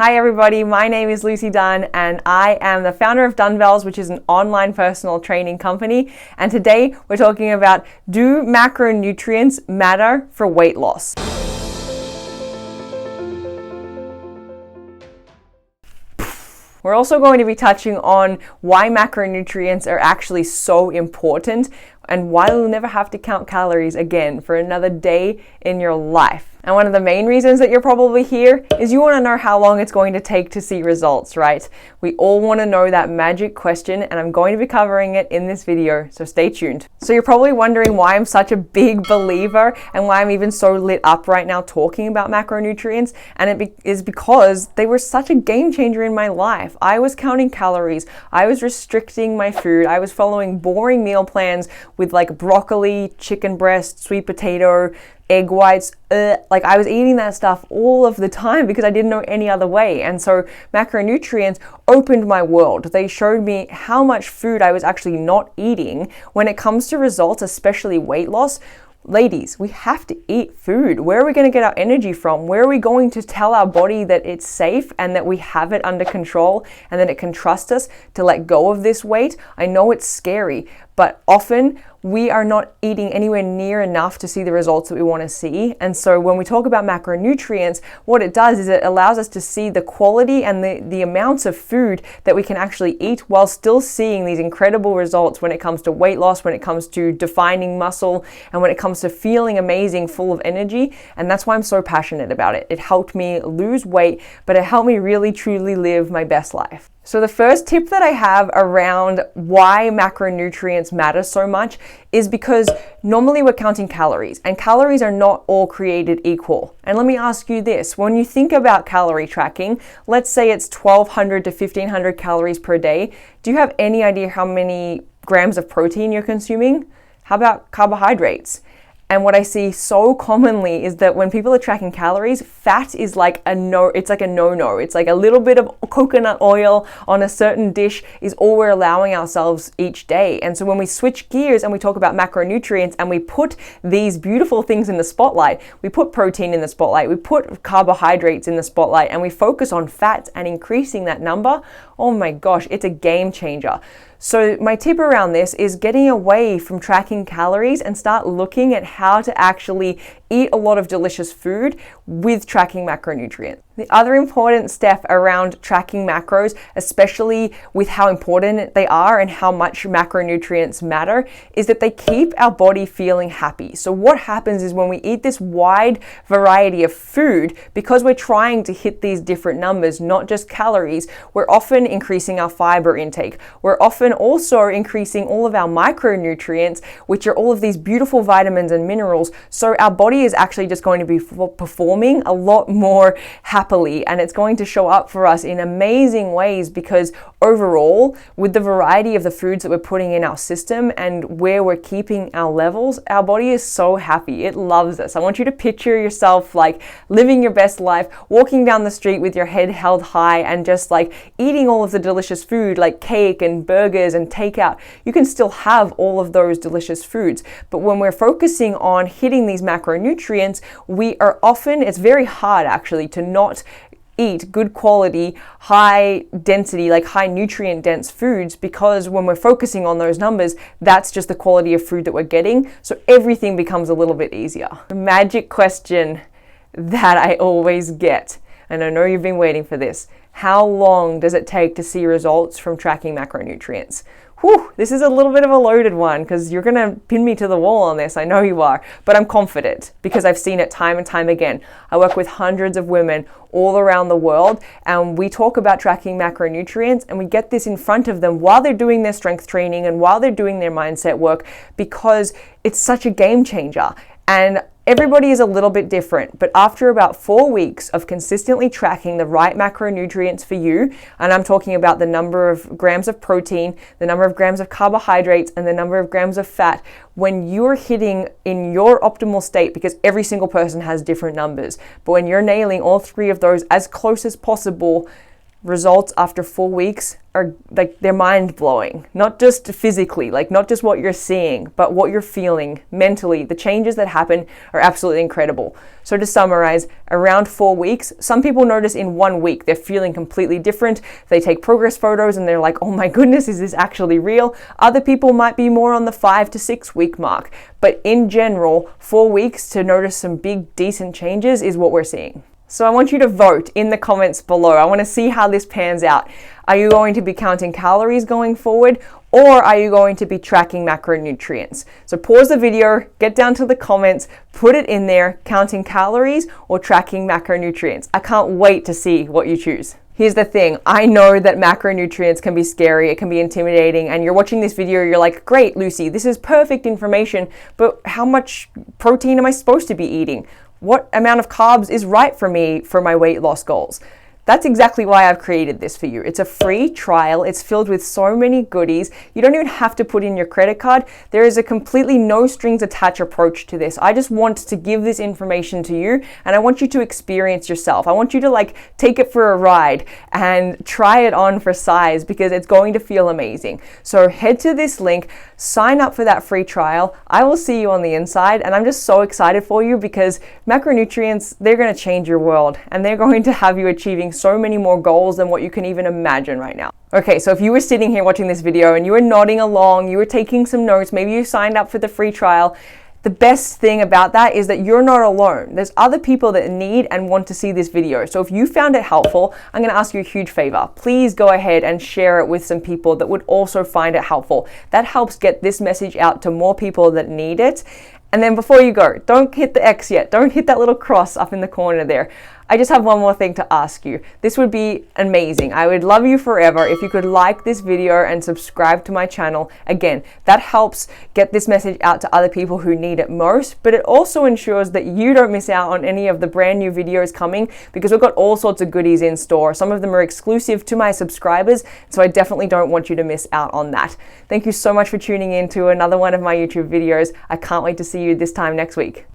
Hi everybody, my name is Lucy Dunne and I am the founder of Dunne, which is an online personal training company. And today we're talking about, do macronutrients matter for weight loss? We're also going to be touching on why macronutrients are actually so important and why you'll never have to count calories again for another day in your life. And one of the main reasons that you're probably here is you want to know how long it's going to take to see results, right? We all want to know that magic question, and I'm going to be covering it in this video, so stay tuned. So you're probably wondering why I'm such a big believer and why I'm even so lit up right now talking about macronutrients, and it is because they were such a game changer in my life. I was counting calories, I was restricting my food, I was following boring meal plans with like broccoli, chicken breast, sweet potato, egg whites, like I was eating that stuff all of the time because I didn't know any other way. And so macronutrients opened my world. They showed me how much food I was actually not eating when it comes to results, especially weight loss. Ladies, we have to eat food. Where are we going to get our energy from? Where are we going to tell our body that it's safe and that we have it under control and that it can trust us to let go of this weight? I know it's scary, but often we are not eating anywhere near enough to see the results that we want to see. And so when we talk about macronutrients, what it does is it allows us to see the quality and the amounts of food that we can actually eat while still seeing these incredible results when it comes to weight loss, when it comes to defining muscle, and when it comes to feeling amazing, full of energy. And that's why I'm so passionate about it. It helped me lose weight, but it helped me really truly live my best life. So the first tip that I have around why macronutrients matter so much is because normally we're counting calories, and calories are not all created equal. And let me ask you this, when you think about calorie tracking, let's say it's 1,200 to 1,500 calories per day. Do you have any idea how many grams of protein you're consuming? How about carbohydrates? And what I see so commonly is that when people are tracking calories, fat is like a no, it's like a no-no. It's like a little bit of coconut oil on a certain dish is all we're allowing ourselves each day. And so when we switch gears and we talk about macronutrients and we put these beautiful things in the spotlight, we put protein in the spotlight, we put carbohydrates in the spotlight, and we focus on fats and increasing that number, oh my gosh, it's a game changer. So my tip around this is getting away from tracking calories and start looking at how to actually eat a lot of delicious food with tracking macronutrients. The other important step around tracking macros, especially with how important they are and how much macronutrients matter, is that they keep our body feeling happy. So what happens is when we eat this wide variety of food, because we're trying to hit these different numbers, not just calories, we're often increasing our fiber intake. We're often also increasing all of our micronutrients, which are all of these beautiful vitamins and minerals. So our body is actually just going to be performing a lot more happily, and it's going to show up for us in amazing ways because overall, with the variety of the foods that we're putting in our system and where we're keeping our levels, our body is so happy. It loves us. I want you to picture yourself like living your best life, walking down the street with your head held high and just like eating all of the delicious food like cake and burgers and takeout. You can still have all of those delicious foods, but when we're focusing on hitting these macronutrients, we are often, it's very hard actually to not eat good quality, high density, like high nutrient dense foods, because when we're focusing on those numbers, that's just the quality of food that we're getting. So everything becomes a little bit easier. The magic question that I always get, and I know you've been waiting for this, how long does it take to see results from tracking macronutrients? Whew, this is a little bit of a loaded one because you're going to pin me to the wall on this. I know you are, but I'm confident because I've seen it time and time again. I work with hundreds of women all around the world, and we talk about tracking macronutrients, and we get this in front of them while they're doing their strength training and while they're doing their mindset work because it's such a game changer. And everybody is a little bit different, but after about 4 weeks of consistently tracking the right macronutrients for you, and I'm talking about the number of grams of protein, the number of grams of carbohydrates, and the number of grams of fat, when you're hitting in your optimal state, because every single person has different numbers, but when you're nailing all three of those as close as possible, results after 4 weeks are like, they're mind-blowing. Not just physically, like not just what you're seeing, but what you're feeling mentally. The changes that happen are absolutely incredible. So to summarize, around 4 weeks, some people notice in 1 week they're feeling completely different. They take progress photos and they're like, oh my goodness, is this actually real? Other people might be more on the 5 to 6 week mark. But in general, 4 weeks to notice some big, decent changes is what we're seeing. So I want you to vote in the comments below. I want to see how this pans out. Are you going to be counting calories going forward, or are you going to be tracking macronutrients? So pause the video, get down to the comments, put it in there, counting calories or tracking macronutrients. I can't wait to see what you choose. Here's the thing, I know that macronutrients can be scary, it can be intimidating, and you're watching this video, you're like, great, Lucy, this is perfect information, but how much protein am I supposed to be eating? What amount of carbs is right for me for my weight loss goals? That's exactly why I've created this for you. It's a free trial. It's filled with so many goodies. You don't even have to put in your credit card. There is a completely no strings attached approach to this. I just want to give this information to you, and I want you to experience yourself. I want you to like take it for a ride and try it on for size, because it's going to feel amazing. So head to this link, sign up for that free trial. I will see you on the inside, and I'm just so excited for you because macronutrients, they're going to change your world, and they're going to have you achieving so many more goals than what you can even imagine right now. Okay, so if you were sitting here watching this video and you were nodding along, you were taking some notes, maybe you signed up for the free trial, the best thing about that is that you're not alone. There's other people that need and want to see this video. So if you found it helpful, I'm going to ask you a huge favor. Please go ahead and share it with some people that would also find it helpful. That helps get this message out to more people that need it. And then before you go, don't hit the X yet. Don't hit that little cross up in the corner there. I just have one more thing to ask you. This would be amazing. I would love you forever if you could like this video and subscribe to my channel. Again, that helps get this message out to other people who need it most, but it also ensures that you don't miss out on any of the brand new videos coming, because we've got all sorts of goodies in store. Some of them are exclusive to my subscribers, so I definitely don't want you to miss out on that. Thank you so much for tuning in to another one of my YouTube videos. I can't wait to see you this time next week.